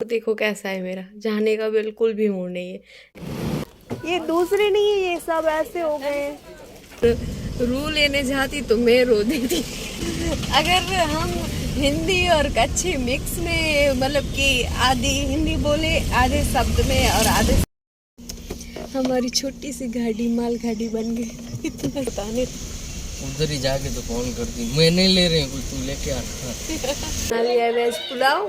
देखो कैसा है मेरा, जाने का बिल्कुल भी मूड नहीं है। ये दूसरे नहीं है, ये सब ऐसे हो गए। रू लेने जाती तो मैं रो देती। अगर हम हिंदी और कच्छी मिक्स में, मतलब कि आधी हिंदी बोले आधे शब्द में और आधे, हमारी छोटी सी गाड़ी माल गाड़ी बन गई। इतना बताने उधर ही जाके तो फोन करती, मैं नहीं ले रही कुछ, तू लेके आ। लिया वेज पुलाव।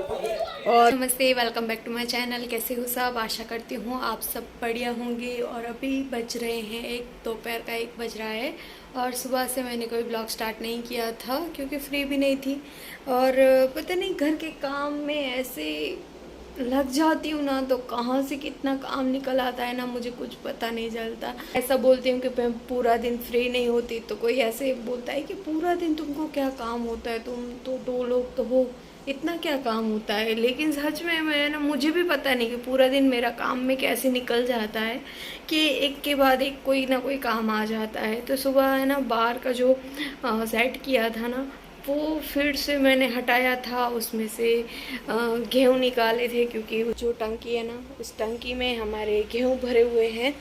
और नमस्ते, welcome back to my channel. कैसे हो सब? आशा करती हूँ आप सब बढ़िया होंगे। और अभी बज रहे हैं दोपहर का 1 बज रहा है। और सुबह से मैंने कोई ब्लॉग स्टार्ट नहीं किया था क्योंकि फ्री भी नहीं थी। और पता नहीं घर के काम में ऐसे लग जाती हूँ ना, तो कहाँ से कितना काम निकल आता है ना, मुझे कुछ पता नहीं चलता। ऐसा बोलती हूँ कि मैं पूरा दिन फ्री नहीं होती, तो कोई ऐसे बोलता है कि पूरा दिन तुमको क्या काम होता है, तुम तो 2 लोग तो हो, इतना क्या काम होता है। लेकिन सच में मैं ना, मुझे भी पता नहीं कि पूरा दिन मेरा काम में कैसे निकल जाता है कि एक के बाद एक कोई ना कोई काम आ जाता है। तो सुबह है ना, बाहर का जो सेट किया था ना, वो फिर से मैंने हटाया था। उसमें से गेहूँ निकाले थे क्योंकि जो टंकी है ना, उस टंकी में हमारे गेहूँ भरे हुए हैं।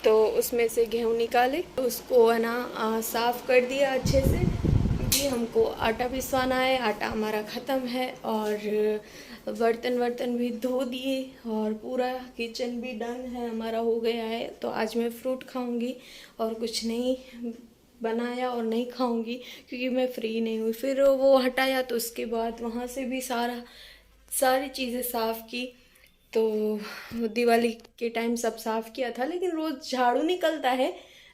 तो उसमें से गेहूँ निकाले, उसको है ना साफ़ कर दिया अच्छे से, क्योंकि हमको आटा पिसवाना है। आटा हमारा ख़त्म है। और बर्तन भी धो दिए और पूरा किचन भी डन है, हमारा हो गया है। तो आज मैं फ्रूट खाऊंगी और कुछ नहीं बनाया और नहीं खाऊंगी क्योंकि मैं फ्री नहीं हुई। फिर वो हटाया तो उसके बाद वहाँ से भी सारी चीज़ें साफ़ की। तो दिवाली के टाइम सब साफ़ किया था, लेकिन रोज़ झाड़ू निकलता है,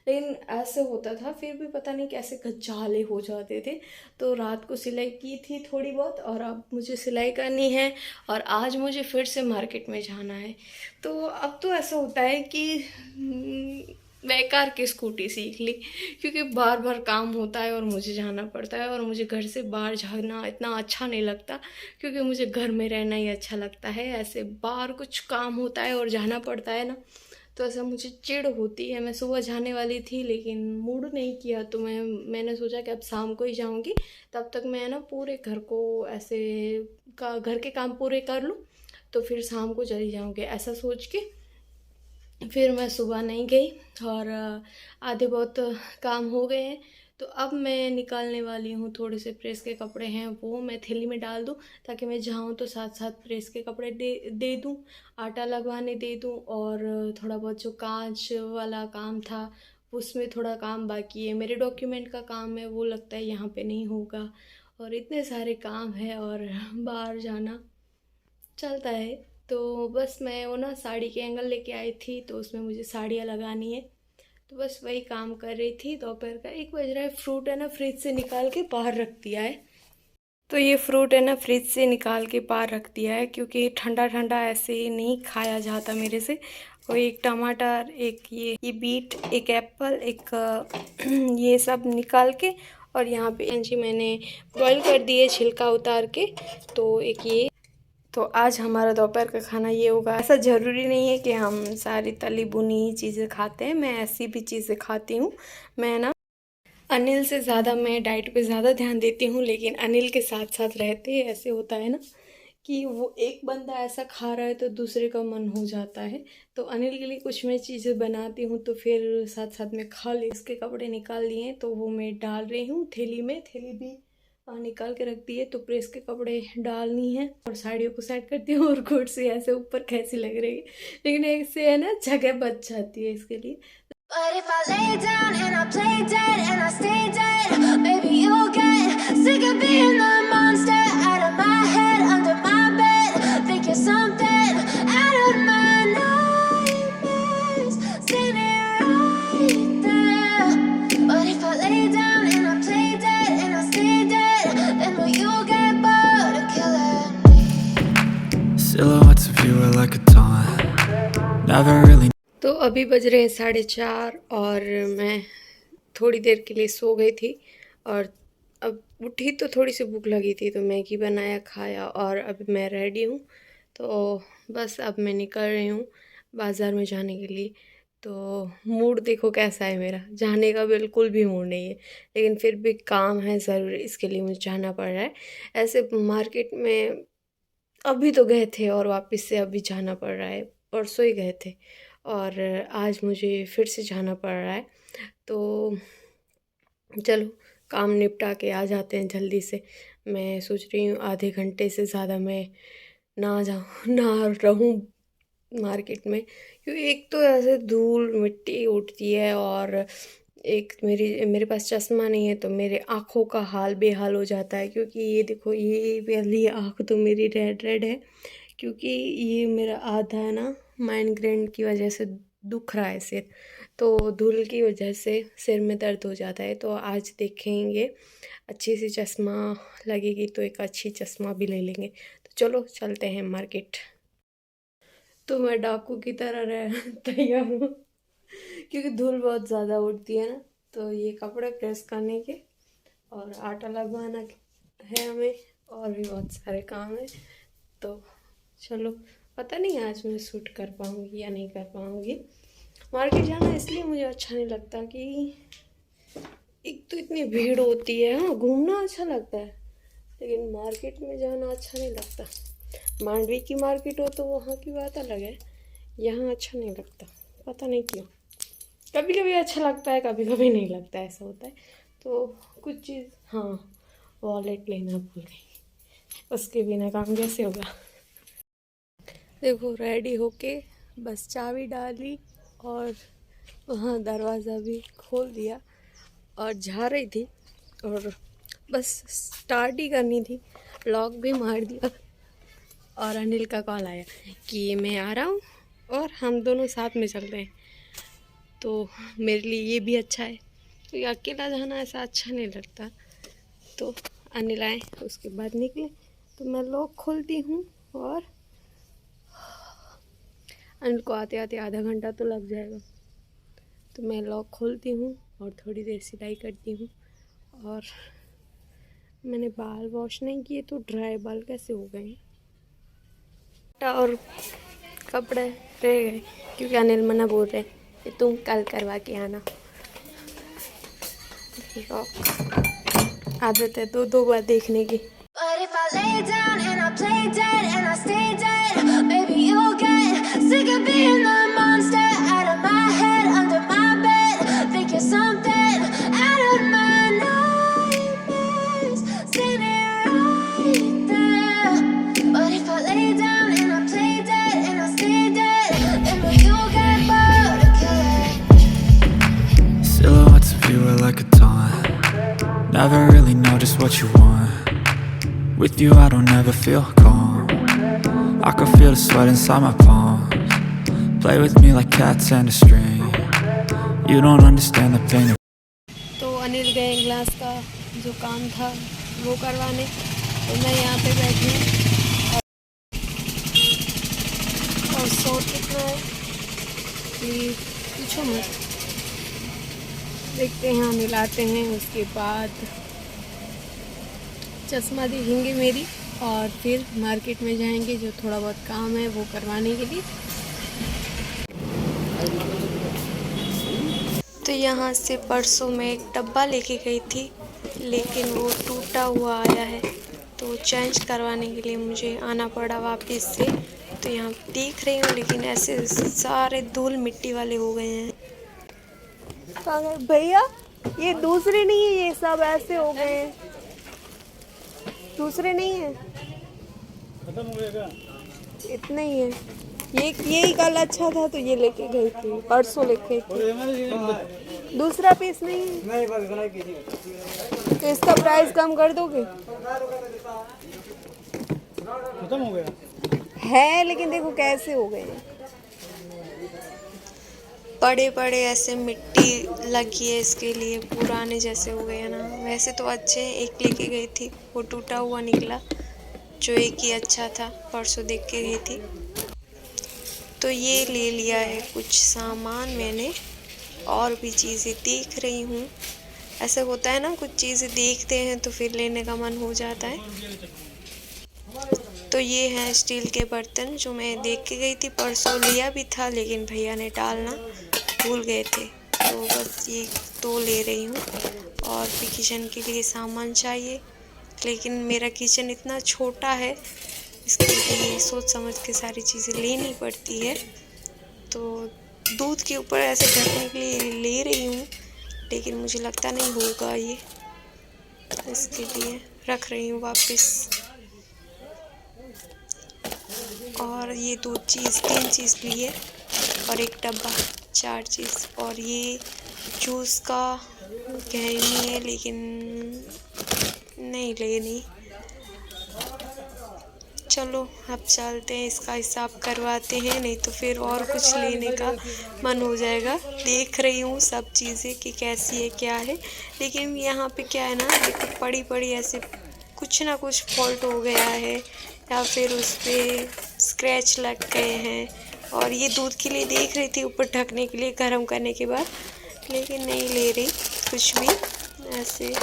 लेकिन ऐसे होता था फिर भी पता नहीं कैसे गजाले हो जाते थे। तो रात को सिलाई की थी थोड़ी बहुत, और अब मुझे सिलाई करनी है। और आज मुझे फिर से मार्केट में जाना है। तो अब तो ऐसा होता है कि बेकार की स्कूटी सीख ली, क्योंकि बार बार काम होता है और मुझे जाना पड़ता है। और मुझे घर से बाहर जाना इतना अच्छा नहीं लगता, क्योंकि मुझे घर में रहना ही अच्छा लगता है। ऐसे बाहर कुछ काम होता है और जाना पड़ता है ना, तो ऐसा मुझे चिढ़ होती है। मैं सुबह जाने वाली थी लेकिन मूड नहीं किया, तो मैंने सोचा कि अब शाम को ही जाऊंगी। तब तक मैं ना पूरे घर को ऐसे घर के काम पूरे कर लूँ, तो फिर शाम को चली जाऊंगी, ऐसा सोच के फिर मैं सुबह नहीं गई। और आधे बहुत काम हो गए हैं। तो अब मैं निकालने वाली हूँ, थोड़े से प्रेस के कपड़े हैं वो मैं थैली में डाल दूँ, ताकि मैं जाऊँ तो साथ साथ प्रेस के कपड़े दे दूँ, आटा लगवाने दे दूँ। और थोड़ा बहुत जो कांच वाला काम था, उसमें थोड़ा काम बाकी है। मेरे डॉक्यूमेंट का काम है, वो लगता है यहाँ पे नहीं होगा। और इतने सारे काम है और बाहर जाना चलता है। तो बस मैं वो ना साड़ी के एंगल लेके आई थी, तो उसमें मुझे साड़ियाँ लगानी है। तो बस वही काम कर रही थी। दोपहर का 1 बज रहा है। फ्रूट है ना, फ्रिज से निकाल के बाहर रख दिया है। तो ये फ्रूट है ना, फ्रिज से निकाल के बाहर रख दिया है, क्योंकि ठंडा ठंडा ऐसे नहीं खाया जाता मेरे से। और एक टमाटर, एक ये बीट, एक एप्पल, एक ये सब निकाल के, और यहाँ पे जी मैंने बॉईल कर दिए छिलका उतार के। तो एक ये, तो आज हमारा दोपहर का खाना ये होगा। ऐसा ज़रूरी नहीं है कि हम सारी तली भुनी चीज़ें खाते हैं, मैं ऐसी भी चीज़ें खाती हूँ। मैं ना अनिल से ज़्यादा मैं डाइट पे ज़्यादा ध्यान देती हूँ, लेकिन अनिल के साथ साथ रहते ऐसे होता है ना कि वो एक बंदा ऐसा खा रहा है तो दूसरे का मन हो जाता है। तो अनिल के लिए कुछ मैं चीज़ें बनाती हूँ, तो फिर साथ साथ में खा ले। इसके कपड़े निकाल लिए, तो वो मैं डाल रही हूँ थैली में। थैली भी निकाल के रख दिए, तो प्रेस के कपड़े डालनी है और साड़ियों को सेट करती हूँ। और कुर्सी ऐसे ऊपर कैसी लग रही है, लेकिन इससे है ना जगह बच जाती है इसके लिए। But if I lay down and I play dead and I stay dead, maybe you'll get sick of being the monster out of my head, under my bed. Think you're something out of my nightmares, standing right there. But if I lay down and I play dead and I stay dead, then will you get bored of killing me? Silhouettes of you are like a taunt. Never really. तो अभी बज रहे हैं 4:30 और मैं थोड़ी देर के लिए सो गई थी। और अब उठी तो थोड़ी सी भूख लगी थी, तो मैगी बनाया, खाया, और अब मैं रेडी हूँ। तो बस अब मैं निकल रही हूँ बाज़ार में जाने के लिए। तो मूड देखो कैसा है मेरा, जाने का बिल्कुल भी मूड नहीं है, लेकिन फिर भी काम है ज़रूर, इसके लिए मुझे जाना पड़ रहा है। ऐसे मार्केट में अभी तो गए थे और वापस से अभी जाना पड़ रहा है। परसों ही गए थे और आज मुझे फिर से जाना पड़ रहा है। तो चलो काम निपटा के आ जाते हैं जल्दी से। मैं सोच रही हूँ आधे घंटे से ज़्यादा मैं ना जाऊँ ना रहूँ मार्केट में, क्योंकि एक तो ऐसे धूल मिट्टी उड़ती है और एक मेरे पास चश्मा नहीं है तो मेरे आँखों का हाल बेहाल हो जाता है। क्योंकि ये देखो, ये वाली आँख तो मेरी रेड रेड है, क्योंकि ये मेरा आधा है ना माइग्रेन की वजह से दुख रहा है सिर, तो धूल की वजह से सिर में दर्द हो जाता है। तो आज देखेंगे अच्छी सी चश्मा लगेगी तो एक अच्छी चश्मा भी ले लेंगे। तो चलो चलते हैं मार्केट। तो मैं डाकू की तरह तैयार हूँ क्योंकि धूल बहुत ज़्यादा उड़ती है ना। तो ये कपड़े प्रेस करने के और आटा लगवाना है हमें, और भी बहुत सारे काम है। तो चलो, पता नहीं आज मैं शूट कर पाऊँगी या नहीं कर पाऊँगी। मार्केट जाना इसलिए मुझे अच्छा नहीं लगता कि एक तो इतनी भीड़ होती है। हाँ, घूमना अच्छा लगता है लेकिन मार्केट में जाना अच्छा नहीं लगता। मांडवी की मार्केट हो तो वहाँ की बात अलग है, यहाँ अच्छा नहीं लगता, पता नहीं क्यों। कभी कभी अच्छा लगता है, कभी कभी नहीं लगता, ऐसा होता है। तो कुछ चीज़, हाँ, वॉलेट लेना भूल गई, उसके बिना काम कैसे होगा। देखो रेडी होके बस चाबी डाली और वहाँ दरवाज़ा भी खोल दिया और जा रही थी और बस स्टार्ट ही करनी थी, लॉक भी मार दिया और अनिल का कॉल आया कि मैं आ रहा हूँ और हम दोनों साथ में चल रहे हैं। तो मेरे लिए ये भी अच्छा है, तो ये अकेला जाना ऐसा अच्छा नहीं लगता। तो अनिल आए, उसके बाद निकले, तो मैं लॉक खोलती हूँ और अनिल को आते आते आधा घंटा तो लग जाएगा। तो मैं लॉक खोलती हूँ और थोड़ी देर सिलाई करती हूँ। और मैंने बाल वॉश नहीं किए तो ड्राई बाल कैसे हो गए और कपड़े रह गए, क्योंकि अनिल मना बोल रहे कि तुम कल करवा के आना। आदत है दो बार देखने की। But if I lay down and I play dead and I stay dead, maybe you'll get sick of being the monster out of my head, under my bed. Think you're something out of my nightmares, standing right there. But if I lay down and I play dead and I stay dead, maybe you'll get bored of killing. Silhouettes of you are like a taunt. Never really know just what you want. With you I don't ever feel calm. I can feel the sweat inside my palms. Play with me like cats and a string. You don't understand the pain of... तो अनिल गए glass का जो काम था वो करवाने, तो मैं यहाँ पे बैठी हूँ। और शॉर्ट कितना है कि पूछो मत। देखते हैं, अनिल आते हैं, उसके बाद चश्मा देखेंगे मेरी और फिर मार्केट में जाएंगे, जो थोड़ा बहुत काम है वो करवाने के लिए। तो यहाँ से परसों मैं एक डब्बा लेके गई थी लेकिन वो टूटा हुआ आया है, तो चेंज करवाने के लिए मुझे आना पड़ा वापस से। तो यहाँ देख रही हूँ लेकिन ऐसे सारे धूल मिट्टी वाले हो गए हैं। भैया ये दूसरे नहीं है, ये सब ऐसे हो गए हैं, दूसरे नहीं है, खत्म हो गया, इतने ही है। यही कल अच्छा था तो ये लेके गई थी, परसों लेके थी। दूसरा पीस नहीं है तो इसका प्राइस कम कर दोगे? खत्म हो गया है, लेकिन देखो कैसे हो गए, बड़े बड़े ऐसे मिट्टी लगी है, इसके लिए पुराने जैसे हो गए हैं ना। वैसे तो अच्छे हैं, एक लेके गई थी वो टूटा हुआ निकला, जो एक ही अच्छा था, परसों देख के गई थी। तो ये ले लिया है कुछ सामान मैंने, और भी चीज़ें देख रही हूँ। ऐसा होता है ना, कुछ चीज़ें देखते हैं तो फिर लेने का मन हो जाता है। तो ये हैं स्टील के बर्तन जो मैं देख के गई थी, परसों लिया भी था लेकिन भैया ने डालना भूल गए थे, तो बस ये तो ले रही हूँ। और भी किचन के लिए सामान चाहिए, लेकिन मेरा किचन इतना छोटा है इसके लिए सोच समझ के सारी चीज़ें लेनी पड़ती है। तो दूध के ऊपर ऐसे ढकने के लिए ले रही हूँ, लेकिन मुझे लगता नहीं होगा ये, इसके लिए रख रही हूँ वापस। और ये 3 चीज़ लिए और एक डब्बा, 4 चीज़। और ये जूस का कहनी है लेकिन नहीं लेनी। चलो अब चलते हैं, इसका हिसाब करवाते हैं, नहीं तो फिर और कुछ लेने का मन हो जाएगा। देख रही हूँ सब चीज़ें कि कैसी है क्या है, लेकिन यहाँ पे क्या है ना, देखो पड़ी पड़ी ऐसे कुछ ना कुछ फॉल्ट हो गया है या फिर उस पर स्क्रैच लग गए हैं। और ये दूध के लिए देख रही थी ऊपर ढकने के लिए गर्म करने के बाद, लेकिन नहीं ले रही कुछ भी, ऐसे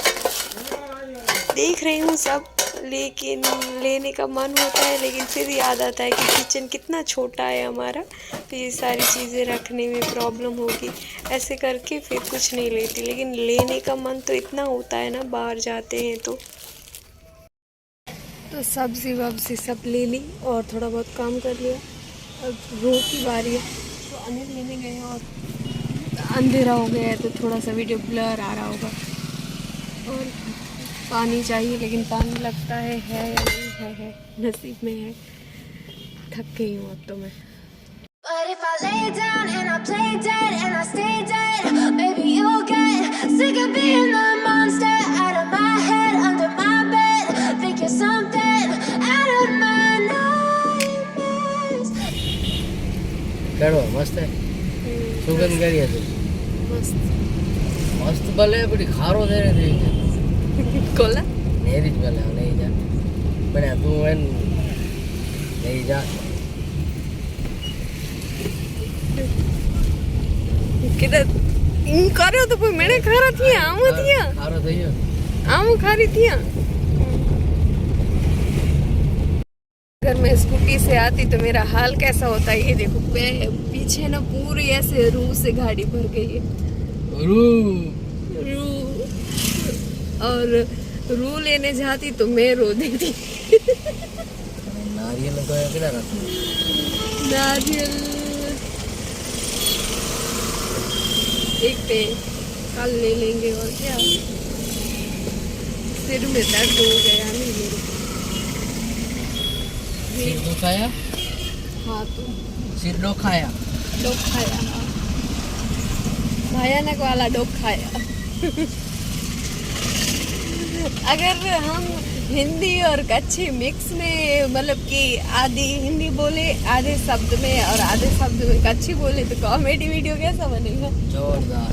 देख रही हूँ सब, लेकिन लेने का मन होता है, लेकिन फिर याद आता है कि किचन कितना छोटा है हमारा, तो ये सारी चीज़ें रखने में प्रॉब्लम होगी, ऐसे करके फिर कुछ नहीं लेती। लेकिन लेने का मन तो इतना होता है ना बाहर जाते हैं तो सब्ज़ी वब्ज़ी सब ले ली और थोड़ा बहुत काम कर लिया। अब रो की बारी है, तो अनिल लेने गए और अंधेरा हो गया है तो थोड़ा सा वीडियो ब्लर आ रहा होगा। और पानी चाहिए, लेकिन पानी लगता है या नहीं है नसीब में है। थक गई हूँ अब तो मैं। But if I lay down and I play dead and I stay dead, maybe you'll get sick of being the monster out of my head, under my bed. Think you're something out of my nightmares. करो मस्त है, सुगंध करिए तो मस्त भले बड़ी खारो दे रहे थे कोला नेरी भले नहीं जा बने तू वन नहीं जा किधर इन करे तो कोई मैंने खा रहा थी आम थी खारो थई आम खा रही थी। अगर मैं स्कूटी से आती तो मेरा हाल कैसा होता है ये देखो, पीछे ना पूरी ऐसे रूह से गाड़ी भर गई है। रू और रू लेने जाती तो मैं रो देती। नारियल तो है किधर नारियल एक पे कल ले लेंगे और क्या, सिर में दर्द हो गया नहीं मेरे। सिर दुखाया, हाँ तो सिर दुखाया, डोक खाया, हाँ भयानक वाला डोक खाया। अगर हम हिंदी और कच्छी मिक्स में, मतलब कि आधी हिंदी बोले आधे शब्द में और आधे शब्द में कच्छी बोले तो कॉमेडी वीडियो कैसा बनेगा? जोरदार।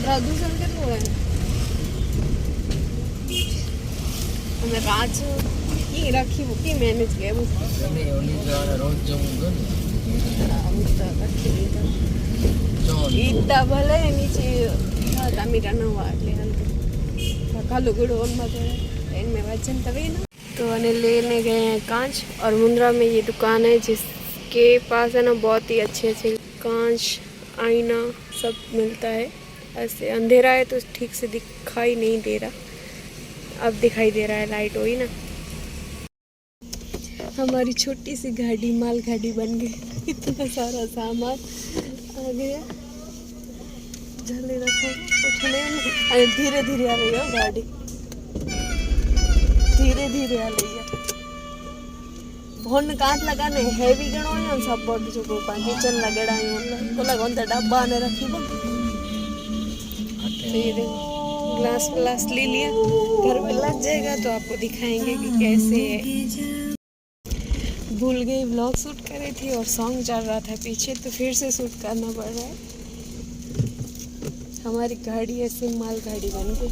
प्रदूषण के थोड़ा है हमें राज की रखी बुकी मैनेज किया बस नहीं ओली जो रोज जो मुंडो इतना भले नीचे मीठा न हुआ कालो गुड़ो में वजन तभी ना। तो उन्हें लेने गए हैं कांच, और मुंद्रा में ये दुकान है जिसके पास है ना बहुत ही अच्छे अच्छे कांच आईना सब मिलता है। ऐसे अंधेरा है तो ठीक से दिखाई नहीं दे रहा, अब दिखाई दे रहा है, लाइट हुई ना। हमारी छोटी सी गाड़ी माल गाड़ी बन गई, इतना सारा सामान आ गया। जल्दी रखो उठने में, अरे धीरे धीरे आ रही है गाड़ी, धीरे धीरे आ रही है। फोन कांच लगाने हैवी गणो है सब बोट जो को किचन लगेड़ा है तो लगन त डब्बा ने रखी बो धीरे ग्लास ग्लास ले लिया, घर पे लग जाएगा तो आपको दिखाएंगे कि कैसे है। भूल गई व्लॉग शूट करी थी और सॉन्ग चल रहा था पीछे, तो फिर से शूट करना पड़ रहा है। हमारी गाड़ी ऐसे माल गाड़ी बन गई।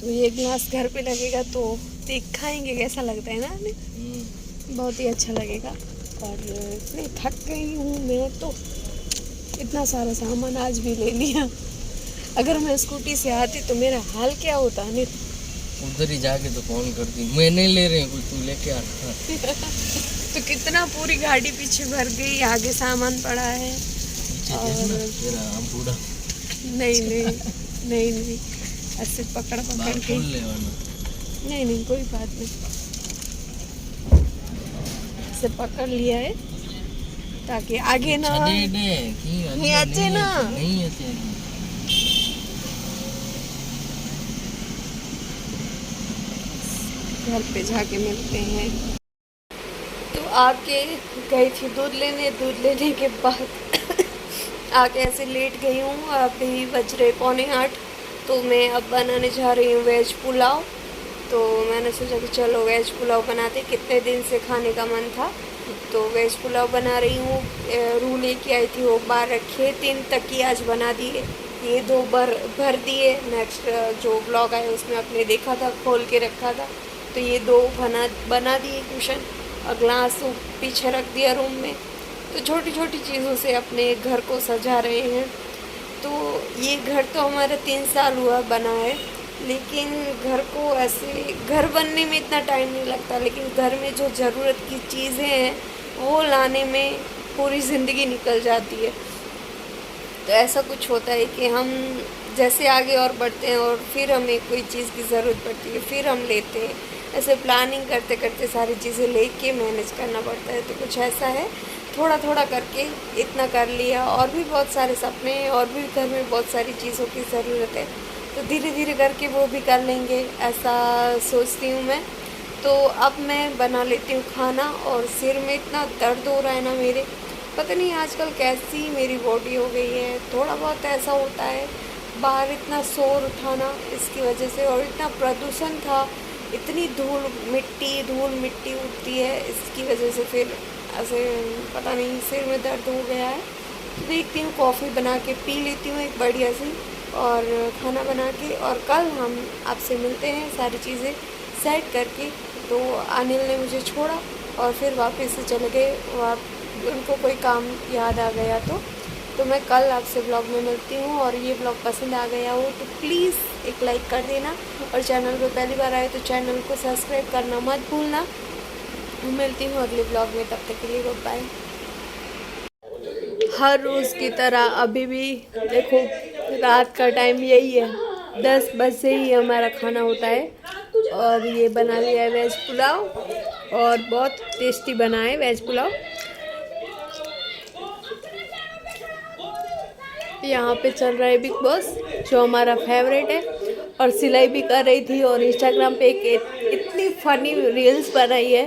तो ये ग्लास घर पे लगेगा तो दिखाएंगे कैसा लगता है ना हमें, बहुत ही अच्छा लगेगा। और इतनी थक गई हूँ मैं तो, इतना सारा सामान आज भी ले लिया। अगर मैं स्कूटी से आती तो मेरा हाल क्या होता है। उधर ही जाके तो फोन करती, मैं नहीं ले रही कुछ, तू लेके आ। तो कितना पूरी गाड़ी पीछे भर गई, आगे सामान पड़ा है। और नहीं नहीं नहीं ऐसे पकड़ पकड़ बाहर के। खोल ले वरना नहीं नहीं कोई बात नहीं, ऐसे पकड़ लिया है ताकि आगे ना छदे दे की नहीं अच्छे ना। नहीं अच्छे घर पे जाके मिलते हैं। तो आके गई थी दूध लेने के बाद आके ऐसे लेट गई हूँ और अभी बज रहे 7:45। तो मैं अब बनाने जा रही हूँ वेज पुलाव। तो मैंने सोचा कि चलो वेज पुलाव बनाते, कितने दिन से खाने का मन था। तो वेज पुलाव बना रही हूँ। रूह लेके आई थी, वो बाहर रखे 3 तकिए आज बना दिए, ये 2 भर दिए। नेक्स्ट जो ब्लॉग आया उसमें आपने देखा था, खोल के रखा था। तो ये 2 बना दिए कुशन, और ग्लास पीछे रख दिया रूम में। तो छोटी छोटी चीज़ों से अपने घर को सजा रहे हैं। तो ये घर तो हमारा 3 साल हुआ बना है, लेकिन घर को ऐसे घर बनने में इतना टाइम नहीं लगता, लेकिन घर में जो ज़रूरत की चीज़ें हैं वो लाने में पूरी ज़िंदगी निकल जाती है। तो ऐसा कुछ होता है कि हम जैसे आगे और बढ़ते हैं और फिर हमें कोई चीज़ की ज़रूरत पड़ती है, फिर हम लेते हैं। ऐसे प्लानिंग करते करते सारी चीज़ें लेके मैनेज करना पड़ता है। तो कुछ ऐसा है, थोड़ा थोड़ा करके इतना कर लिया। और भी बहुत सारे सपने हैं, और भी घर में बहुत सारी चीज़ों की ज़रूरत है, तो धीरे धीरे करके वो भी कर लेंगे, ऐसा सोचती हूँ मैं। तो अब मैं बना लेती हूँ खाना। और सिर में इतना दर्द हो रहा है ना मेरे, पता नहीं आजकल कैसी मेरी बॉडी हो गई है। थोड़ा बहुत ऐसा होता है, बाहर इतना शोर उठाना इसकी वजह से, और इतना प्रदूषण था, इतनी धूल मिट्टी उठती है, इसकी वजह से फिर ऐसे पता नहीं सिर में दर्द हो गया है। तो देखती हूँ कॉफ़ी बना के पी लेती हूँ एक बढ़िया सी, और खाना बना के, और कल हम आपसे मिलते हैं सारी चीज़ें सेट करके। तो अनिल ने मुझे छोड़ा और फिर वापस से चले गए, उनको कोई काम याद आ गया। तो मैं कल आपसे ब्लॉग में मिलती हूँ। और ये ब्लॉग पसंद आ गया हो तो प्लीज़ एक लाइक कर देना, और चैनल पे पहली बार आए तो चैनल को सब्सक्राइब करना मत भूलना। मिलती हूँ अगले ब्लॉग में, तब तक के लिए गुड बाय। हर रोज़ की तरह अभी भी देखो रात का टाइम यही है, 10 बजे ही हमारा खाना होता है। और ये बना लिया है वेज पुलाव, और बहुत टेस्टी बना है वेज पुलाव। यहाँ पे चल रहा है बिग बॉस, जो हमारा फेवरेट है। और सिलाई भी कर रही थी, और इंस्टाग्राम पे एक इतनी फ़नी रील्स बनाई है।